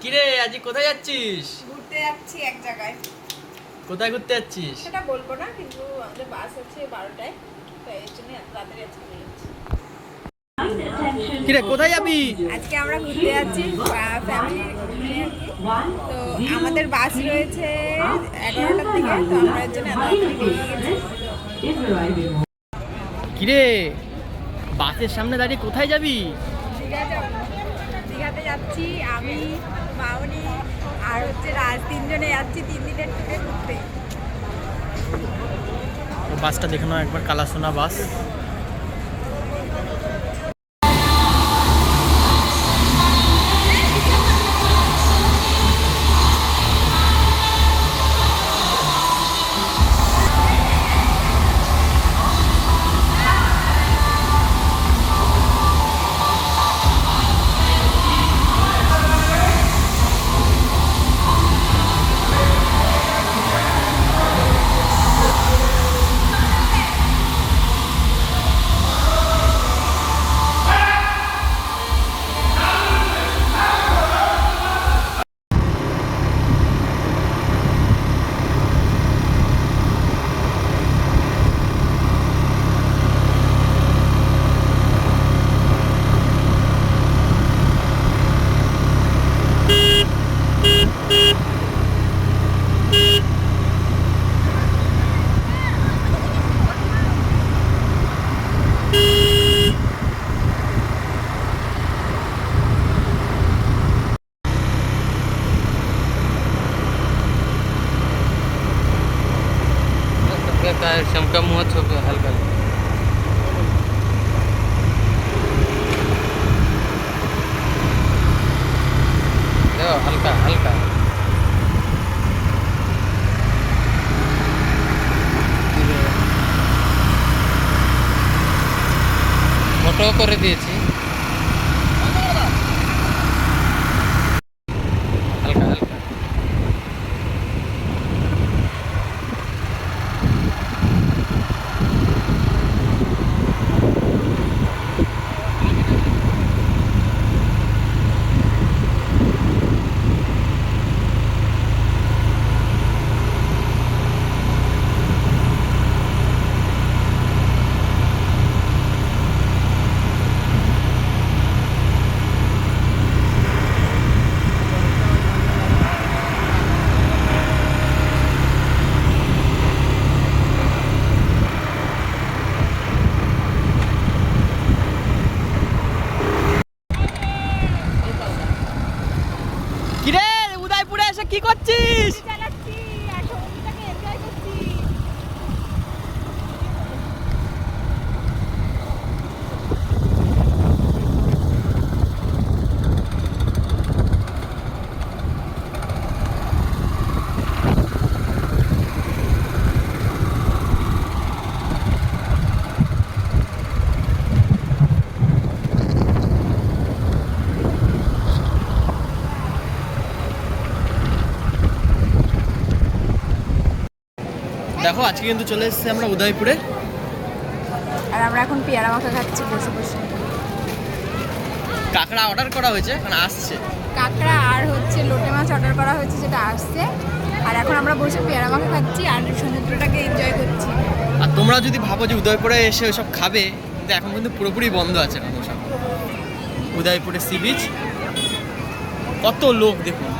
কিরে আজ কোথায় যাচ্ছিস? ঘুরতে যাচ্ছি এক জায়গায়। কোথায় ঘুরতে যাচ্ছিস? সেটা বলবো না, কিন্তু আমাদের বাস আছে 12টায়, তাই এর জন্য এত রাত্রে আজকে বেরোচ্ছি। কিরে কোথায় যাবি? আজকে আমরা ঘুরতে যাচ্ছি ফ্যামিলি নিয়ে আর কি। তো আমাদের বাস রয়েছে 11টার দিকে, তো আমরা এর জন্য এত রাত্রে বেরিয়ে গেছি। কিরে বাসের সামনে দাঁড়িয়ে কোথায় যাবি? দীঘাতে যাচ্ছি আমি, মামনি আর হচ্ছে রাজ, তিনজনে যাচ্ছি 3 দিনের ট্যুরে ঘুরতে। বাসটা দেখে নাও একবার, কালাসোনা বাস। चमका मुँह छोड़ हल्का हल्का हल्का মোটো করে দিয়েছি হালকা হালকা। কিরে উদয়পুরে এসে কি করছিস? চালাচ্ছি আর সমুদ্রটাকে এনজয় করছি। দেখো আজকে কিন্তু চলে এসেছি আমরা উদয়পুরে। আর আমরা এখন পেয়ারা মাখা খাচ্ছি বসে বসে। কাঁকড়া অর্ডার করা হয়েছে, মানে আসছে। কাঁকড়া আর হচ্ছে লোটে মাছ অর্ডার করা হয়েছে, যেটা আসছে। আর এখন আমরা বসে পেয়ারা মাখা খাচ্ছি আর সমুদ্রটাকে এনজয় করছি। আর তোমরা যদি ভাবো যে উদয়পুরে এসে ওইসব খাবে, কিন্তু এখন কিন্তু পুরোপুরি বন্ধ আছে এখন ওসব। উদয়পুরে সি বিচ, কত লোক দেখুন।